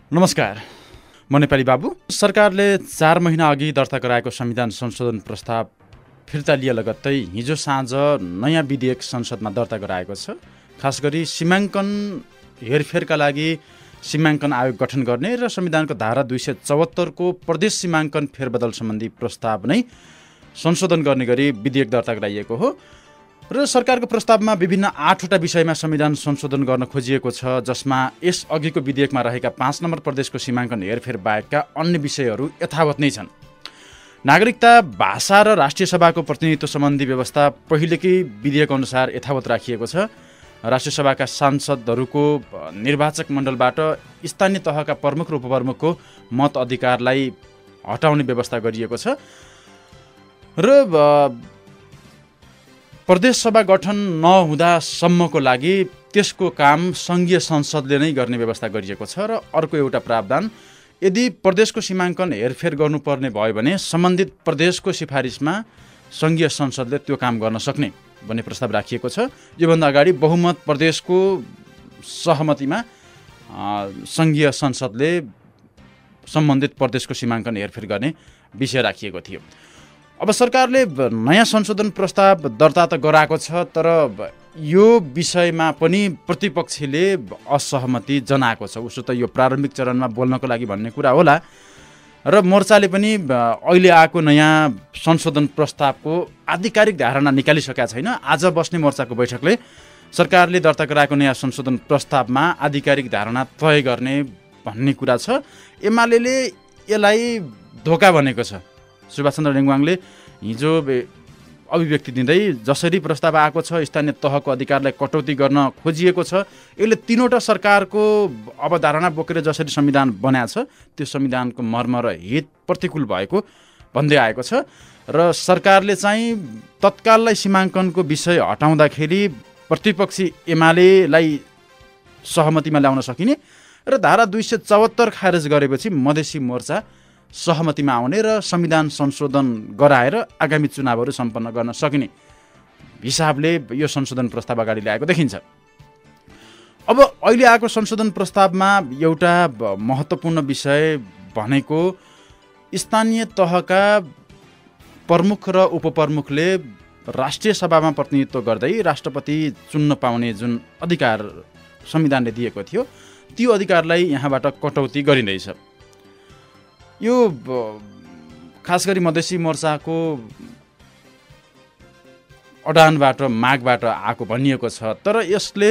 नमस्कार, म नेपाली बाबु। सरकारले 4 महिना अघि दर्ता गराएको संविधान संशोधन प्रस्ताव फिर्ता लिए लगत्तै हिजो साँझ नयाँ विधेयक संसदमा दर्ता गराएको छ। खास गरी सीमाङ्कन हेरफेरका लागि सीमाङ्कन आयोग गठन गर्ने र संविधानको धारा 274 को प्रदेश सीमाङ्कन फेरबदल सम्बन्धी प्रस्ताव नै संशोधन गर्ने गरी विधेयक दर्ता गराइएको हो र सरकारको प्रस्तावमा विभिन्न 8वटा विषयमा संविधान संशोधन गर्न खोजिएको छ, जसमा यस अघिको विधेयकमा रहेका 5 नम्बर प्रदेशको सीमाङ्कन हेरफेर बाहेकका अन्य विषयहरू यथावत नै छन्। नागरिकता, भाषा र राष्ट्रिय सभाको प्रतिनिधित्व सम्बन्धी व्यवस्था पहिलेकै विधेयक अनुसार यथावत राखिएको छ। राष्ट्रिय सभाका सांसदहरूको निर्वाचक मण्डलबाट स्थानीय तहका प्रमुख र उपप्रमुखको मत अधिकारलाई हटाउने व्यवस्था गरिएको छ र प्रदेश सभा गठन नहुँदासम्मको लागि त्यसको काम सङ्घीय संसदले नै गर्ने व्यवस्था गरिएको छ। र अर्को एउटा प्रावधान, यदि प्रदेशको सीमाङ्कन हेरफेर गर्नुपर्ने भयो भने सम्बन्धित प्रदेशको सिफारिसमा सङ्घीय संसदले त्यो काम गर्न सक्ने भन्ने प्रस्ताव राखिएको छ। योभन्दा अगाडि बहुमत प्रदेशको सहमतिमा सङ्घीय संसदले सम्बन्धित प्रदेशको सीमाङ्कन हेरफेर गर्ने विषय राखिएको थियो। अब सरकारले नयाँ संशोधन प्रस्ताव दर्ता त गराएको छ, तर यो विषयमा पनि प्रतिपक्षले असहमति जनाएको छ। उसो त यो प्रारम्भिक चरणमा बोल्नको लागि भन्ने कुरा होला र मोर्चाले पनि अहिले आएको नयाँ संशोधन प्रस्तावको आधिकारिक धारणा निकालिसकेका छैन। आज बस्ने मोर्चाको बैठकले सरकारले दर्ता गराएको नयाँ संशोधन प्रस्तावमा आधिकारिक धारणा तय गर्ने भन्ने कुरा छ। एमालेले यसलाई धोका भनेको छ। सुभाष चन्द्र नेङवाङले हिजो अभिव्यक्ति दिँदै जसरी प्रस्ताव आएको छ स्थानीय तहको अधिकारलाई कटौती गर्न खोजिएको छ, यसले 3वटा सरकारको अवधारणा बोकेर जसरी संविधान बनाएको छ त्यो संविधानको मर्म र हित प्रतिकूल भएको भन्दै आएको छ र सरकारले चाहिँ तत्काललाई सीमाङ्कनको विषय हटाउँदाखेरि प्रतिपक्षी एमालेलाई सहमतिमा ल्याउन सकिने र धारा 274 खारेज गरेपछि मधेसी मोर्चा सहमतिमा आउने र संविधान संशोधन गराएर आगामी चुनावहरू सम्पन्न गर्न सकिने हिसाबले यो संशोधन प्रस्ताव अगाडि ल्याएको देखिन्छ। अब अहिले आएको संशोधन प्रस्तावमा एउटा महत्त्वपूर्ण विषय भनेको स्थानीय तहका प्रमुख र उपप्रमुखले राष्ट्रिय सभामा प्रतिनिधित्व गर्दै राष्ट्रपति चुन्न पाउने जुन अधिकार संविधानले दिएको थियो त्यो अधिकारलाई यहाँबाट कटौती गरिँदैछ। यो खास गरी मधेसी मोर्चाको अडानबाट मागबाट आएको भनिएको छ, तर यसले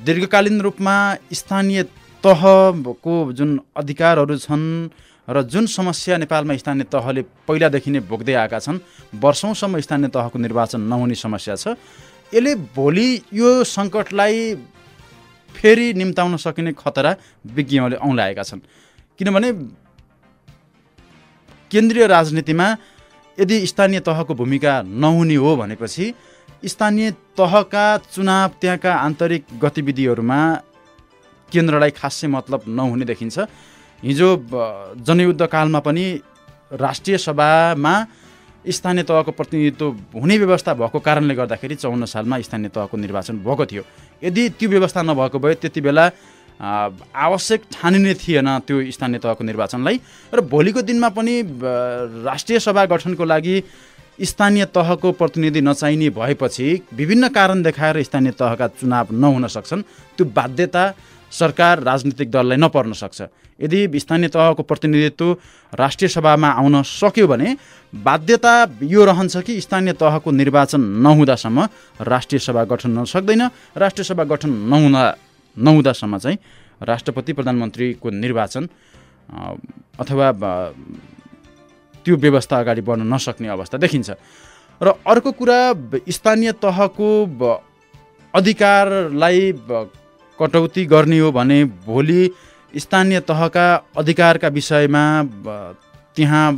दीर्घकालीन रूपमा स्थानीय तहको जुन अधिकारहरू छन् र जुन समस्या नेपालमा स्थानीय तहले पहिलादेखि नै भोग्दै आएका छन्, वर्षौँसम्म स्थानीय तहको निर्वाचन नहुने समस्या छ। यसले भोलि यो सङ्कटलाई फेरि निम्ताउन सकिने खतरा विज्ञहरूले औँल्याएका छन्। किनभने केन्द्रीय राजनीतिमा यदि स्थानीय तहको भूमिका नहुने हो भनेपछि स्थानीय तहका चुनाव, त्यहाँका आन्तरिक गतिविधिहरूमा केन्द्रलाई खासै मतलब नहुने देखिन्छ। हिजो जनयुद्धकालमा पनि राष्ट्रिय सभामा स्थानीय तहको प्रतिनिधित्व हुने व्यवस्था भएको कारणले गर्दाखेरि 54 सालमा स्थानीय तहको निर्वाचन भएको थियो। यदि त्यो व्यवस्था नभएको भए त्यति बेला आवश्यक ठानिने थिएन त्यो स्थानीय तहको निर्वाचनलाई र भोलिको दिनमा पनि राष्ट्रिय सभा गठनको लागि स्थानीय तहको प्रतिनिधि नचाहिने भएपछि विभिन्न कारण देखाएर स्थानीय तहका चुनाव नहुन सक्छन्। त्यो बाध्यता सरकार, राजनीतिक दललाई नपर्न सक्छ। यदि स्थानीय तहको प्रतिनिधित्व राष्ट्रिय सभामा आउन सक्यो भने बाध्यता यो रहन्छ कि स्थानीय तहको निर्वाचन नहुँदासम्म राष्ट्रिय सभा गठन हुन सक्दैन। राष्ट्रिय सभा गठन नहुँदासम्म चाहिँ राष्ट्रपति, प्रधानमन्त्रीको निर्वाचन अथवा त्यो व्यवस्था अगाडि बढ्न नसक्ने अवस्था देखिन्छ। र अर्को कुरा, स्थानीय तहको अधिकारलाई कटौती गर्ने हो भने भोलि स्थानीय तहका अधिकारका विषयमा त्यहाँ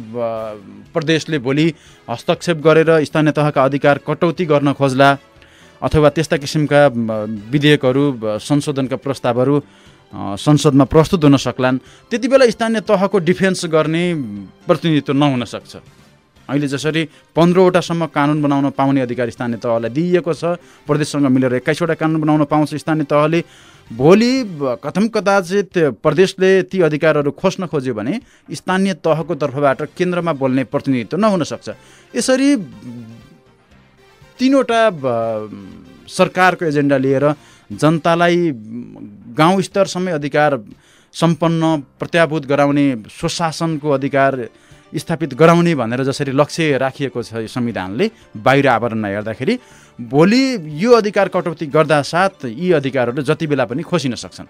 प्रदेशले भोलि हस्तक्षेप गरेर स्थानीय तहका अधिकार कटौती गर्न खोज्ला अथवा त्यस्ता किसिमका विधेयकहरू, संशोधनका प्रस्तावहरू संसदमा प्रस्तुत हुन सक्लान्। त्यति बेला स्थानीय तहको डिफेन्स गर्ने प्रतिनिधित्व नहुन सक्छ। अहिले जसरी 15वटासम्म कानुन बनाउन पाउने अधिकार स्थानीय तहलाई दिइएको छ, प्रदेशसँग मिलेर 21वटा कानुन बनाउन पाउँछ स्थानीय तहले, भोलि कथम कदाचित प्रदेशले ती अधिकारहरू खोज्न खोज्यो भने स्थानीय तहको तर्फबाट केन्द्रमा बोल्ने प्रतिनिधित्व नहुन सक्छ। यसरी 3वटा सरकारको एजेन्डा लिएर जनतालाई गाउँ स्तरसम्मै अधिकार सम्पन्न प्रत्याभूत गराउने, स्वशासनको अधिकार स्थापित गराउने भनेर जसरी लक्ष्य राखिएको छ संविधानले बाहिर आवरणमा हेर्दाखेरि, भोलि यो अधिकार कटौती गर्दा साथ यी अधिकारहरू जति बेला पनि खोसिन सक्छन्,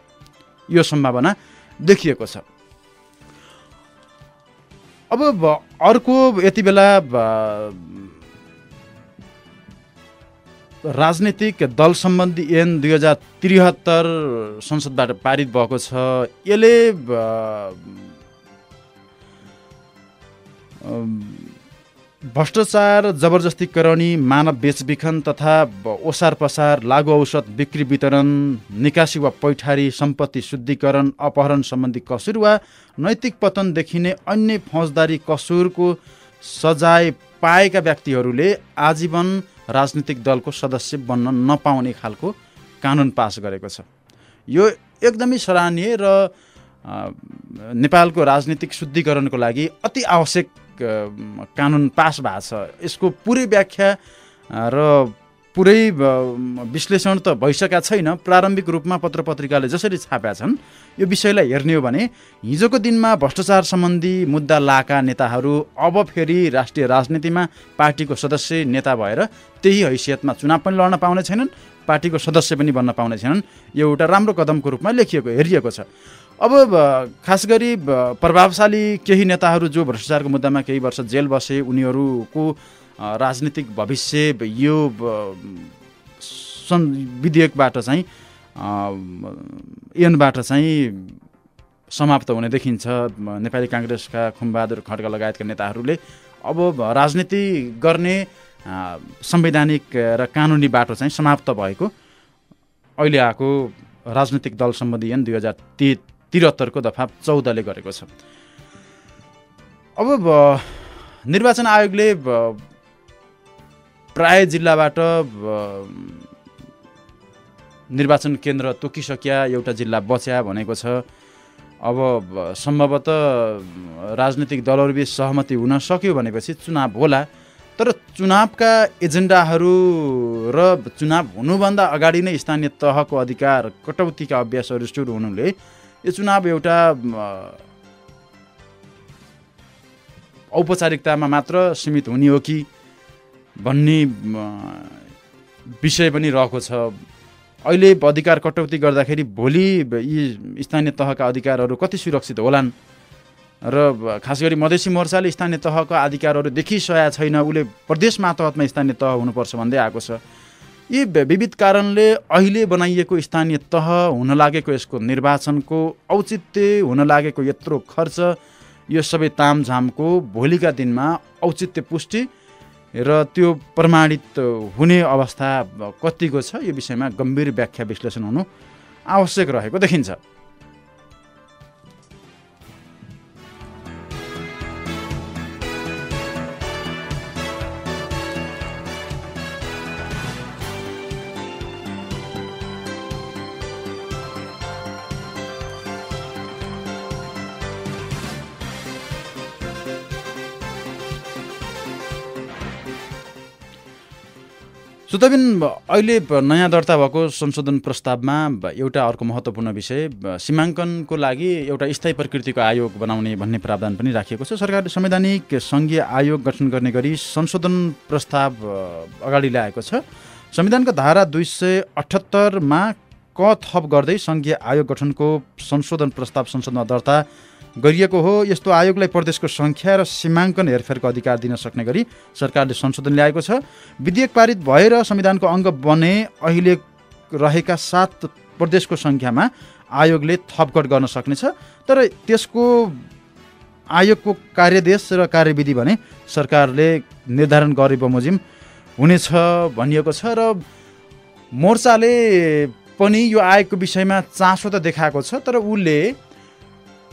यो सम्भावना देखिएको छ। अब अर्को यति बेला राजनीतिक दल सम्बन्धी ऐन 2073 संसदबाट पारित भएको छ। यसले भ्रष्टाचार, जबरजस्तीकरणी, मानव बेचबिखन तथा ओसार पसार, लागु औषध बिक्री वितरण, निकासी वा पैठारी, सम्पत्ति शुद्धिकरण, अपहरण सम्बन्धी कसुर वा नैतिक पतन देखिने अन्य फौजदारी कसुरको सजाय पाएका व्यक्तिहरूले आजीवन राजनीतिक दलको सदस्य बन्न नपाउने खालको कानुन पास गरेको छ। यो एकदमै सराहनीय र नेपालको राजनीतिक शुद्धिकरणको लागि अति आवश्यक कानुन पास भएको छ। यसको पुरै व्याख्या र पुरै विश्लेषण त भइसकेका छैन। प्रारम्भिक रूपमा पत्रपत्रिकाले जसरी छापेका छन् यो विषयलाई हेर्ने हो भने हिजोको दिनमा भ्रष्टाचार सम्बन्धी मुद्दा लाएका नेताहरू अब फेरि राष्ट्रिय राजनीतिमा पार्टीको सदस्य नेता भएर त्यही हैसियतमा चुनाव पनि लड्न पाउने छैनन्, पार्टीको सदस्य पनि बन्न पाउने छैनन्। यो एउटा राम्रो कदमको रूपमा हेरिएको छ। अब खास गरी प्रभावशाली केही नेताहरू जो भ्रष्टाचारको मुद्दामा केही वर्ष जेल बसे, उनीहरूको राजनीतिक भविष्य यो विधेयकबाट चाहिँ ऐनबाट चाहिँ समाप्त हुने देखिन्छ। नेपाली काङ्ग्रेसका खुमबहादुर खड्का लगायतका नेताहरूले अब राजनीति गर्ने संवैधानिक र कानुनी बाटो चाहिँ समाप्त भएको अहिले आएको राजनीतिक दल सम्बन्धी ऐन 2073 को दफा 14 ले गरेको छ। अब निर्वाचन आयोगले प्राय जिल्लाबाट निर्वाचन केन्द्र तोकिसक्या, एउटा जिल्ला बच्या भनेको छ। अब सम्भवतः राजनीतिक दलहरूबीच सहमति हुन सक्यो भनेपछि चुनाव होला, तर चुनावका एजेन्डाहरू र चुनाव हुनुभन्दा अगाडि नै स्थानीय तहको अधिकार कटौतीका अभ्यासहरू सुरु हुनुले यो चुनाव एउटा औपचारिकतामा मात्र सीमित हुने हो कि भन्ने विषय पनि रहेको छ। अहिले अधिकार कटौती गर्दाखेरि भोलि यी स्थानीय तहका अधिकारहरू कति सुरक्षित होलान् र खास गरी मधेसी मोर्चाले स्थानीय तहका अधिकारहरू देखिसकेका छैन, उसले प्रदेश मातहतमा स्थानीय तह हुनुपर्छ भन्दै आएको छ। यी विविध कारणले अहिले बनाइएको स्थानीय तह हुन लागेको यसको निर्वाचनको औचित्य हुन लागेको यत्रो खर्च, यो सबै तामझामको भोलिका दिनमा औचित्य पुष्टि र त्यो प्रमाणित हुने अवस्था कतिको छ, यो विषयमा गम्भीर व्याख्या विश्लेषण हुनु आवश्यक रहेको देखिन्छ। सुतबिन अहिले नयाँ दर्ता भएको संशोधन प्रस्तावमा एउटा अर्को महत्त्वपूर्ण विषय सीमाङ्कनको लागि एउटा स्थायी प्रकृतिको आयोग बनाउने भन्ने प्रावधान पनि राखिएको छ। सरकारले संवैधानिक सङ्घीय आयोग गठन गर्ने गरी संशोधन प्रस्ताव अगाडि ल्याएको छ। संविधानको धारा 278 मा क थप गर्दै सङ्घीय आयोग गठनको संशोधन प्रस्ताव संसदमा दर्ता गरिएको हो। यस्तो आयोगलाई प्रदेशको सङ्ख्या र सीमाङ्कन हेरफेरको अधिकार दिन सक्ने गरी सरकारले संशोधन ल्याएको छ। विधेयक पारित भएर संविधानको अङ्ग बने अहिले रहेका 7 प्रदेशको सङ्ख्यामा आयोगले थपघट गर्न सक्नेछ, तर त्यसको आयोगको कार्यदेश र कार्यविधि भने सरकारले निर्धारण गरे बमोजिम हुनेछ भनिएको छ। र मोर्चाले पनि यो आयोगको विषयमा चासो त देखाएको छ, तर उसले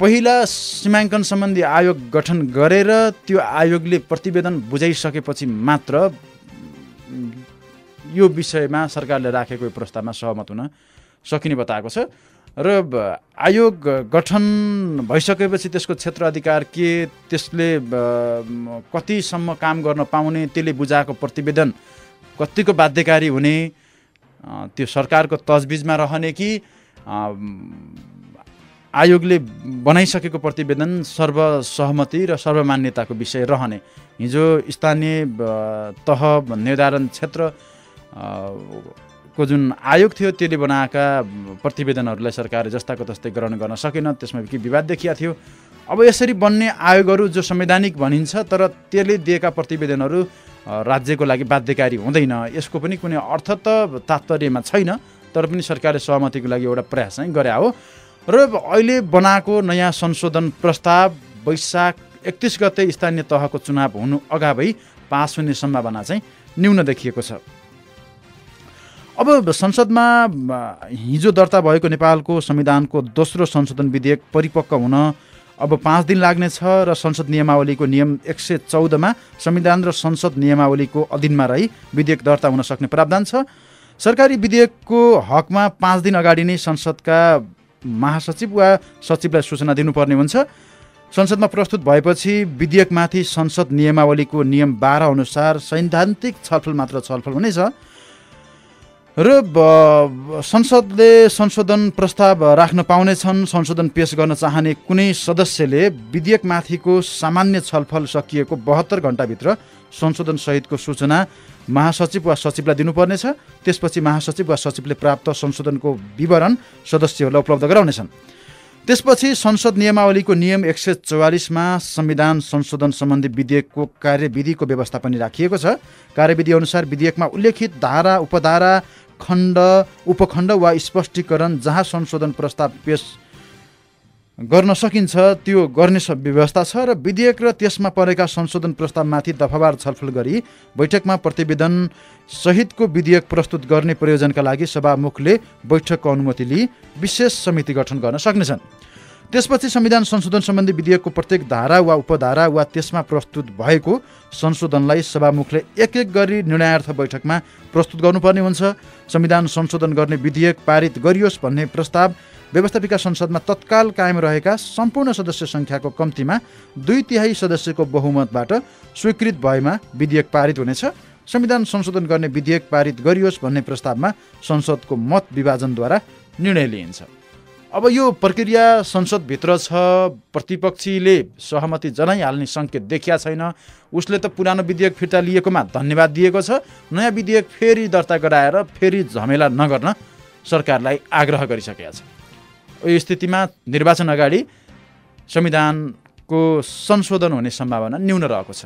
पहिला सीमाङ्कन सम्बन्धी आयोग गठन गरेर त्यो आयोगले प्रतिवेदन बुझाइसकेपछि मात्र यो विषयमा सरकारले राखेको प्रस्तावमा सहमत हुन सकिने बताएको छ र आयोग गठन भइसकेपछि त्यसको क्षेत्र अधिकार के, त्यसले कतिसम्म काम गर्न पाउने, त्यसले बुझाएको प्रतिवेदन कतिको बाध्यकारी हुने, त्यो सरकारको तजबिजमा रहने कि आयोगले बनाइसकेको प्रतिवेदन सर्वसहमति र सर्वमान्यताको विषय रहने। हिजो स्थानीय तह निर्धारण क्षेत्र को जुन आयोग थियो त्यसले बनाएका प्रतिवेदनहरूलाई सरकारले जस्ताको तस्तै ग्रहण गर्न सकेन, त्यसमा के विवाद देखिया थियो। अब यसरी बन्ने आयोगहरू जो संवैधानिक भनिन्छ तर त्यसले दिएका प्रतिवेदनहरू राज्यको लागि बाध्यकारी हुँदैन, यसको पनि कुनै अर्थ त तात्पर्यमा छैन, तर पनि सरकारले सहमतिको लागि एउटा प्रयास चाहिँ गरे हो। र अहिले बनाएको नयाँ संशोधन प्रस्ताव वैशाख 31 गते स्थानीय तहको चुनाव हुनु अगावै पास हुने सम्भावना चाहिँ न्यून देखिएको छ। अब संसदमा हिजो दर्ता भएको नेपालको संविधानको दोस्रो संशोधन विधेयक परिपक्व हुन अब 5 दिन लाग्नेछ र संसद नियमावलीको नियम 114 मा संविधान र संसद नियमावलीको अधीनमा रही विधेयक दर्ता हुन सक्ने प्रावधान छ। सरकारी विधेयकको हकमा 5 दिन अगाडि नै संसदका महासचिव वा सचिवलाई सूचना दिनुपर्ने हुन्छ। संसदमा प्रस्तुत भएपछि विधेयकमाथि संसद नियमावलीको नियम 12 अनुसार सैद्धान्तिक छलफल मात्र छलफल हुनेछ र संसदले संशोधन प्रस्ताव राख्न पाउनेछन्। संशोधन पेश गर्न चाहने कुनै सदस्यले विधेयकमाथिको सामान्य छलफल सकिएको 72 घण्टाभित्र संशोधन सहितको सूचना महासचिव वा सचिवलाई दिनुपर्नेछ। त्यसपछि महासचिव वा सचिवले प्राप्त संशोधनको विवरण सदस्यहरूलाई उपलब्ध गराउनेछन्। त्यसपछि संसद नियमावलीको नियम 144 मा संविधान संशोधन सम्बन्धी विधेयकको कार्यविधिको व्यवस्था पनि राखिएको छ। कार्यविधि अनुसार विधेयकमा उल्लेखित धारा, उपधारा, खण्ड, उपखण्ड वा स्पष्टीकरण जहाँ संशोधन प्रस्ताव पेश गर्न सकिन्छ त्यो गर्ने व्यवस्था छ र विधेयक र त्यसमा परेका संशोधन प्रस्तावमाथि दफावार छलफल गरी बैठकमा प्रतिवेदन सहितको विधेयक प्रस्तुत गर्ने प्रयोजनका लागि सभामुखले बैठकको अनुमति लिई विशेष समिति गठन गर्न सक्नेछन्। त्यसपछि संविधान संशोधन सम्बन्धी विधेयकको प्रत्येक धारा वा उपधारा वा त्यसमा प्रस्तुत भएको संशोधनलाई सभामुखले एक एक गरी निर्णयार्थ बैठकमा प्रस्तुत गर्नुपर्ने हुन्छ। संविधान संशोधन गर्ने विधेयक पारित गरियोस् भन्ने प्रस्ताव व्यवस्थापिका संसदमा तत्काल कायम रहेका सम्पूर्ण सदस्य सङ्ख्याको कम्तीमा 2/3 सदस्यको बहुमतबाट स्वीकृत भएमा विधेयक पारित हुनेछ। संविधान संशोधन गर्ने विधेयक पारित गरियोस् भन्ने प्रस्तावमा संसदको मत विभाजनद्वारा निर्णय लिइन्छ। अब यो प्रक्रिया संसदभित्र छ, प्रतिपक्षीले सहमति जनाइहाल्ने सङ्केत देखिया छैन। उसले त पुरानो विधेयक फिर्ता लिएकोमा धन्यवाद दिएको छ, नयाँ विधेयक फेरि दर्ता गराएर फेरि झमेला नगर्न सरकारलाई आग्रह गरिसकेका छ। यो स्थितिमा निर्वाचन अगाडि संविधानको संशोधन हुने सम्भावना न्यून रहेको छ।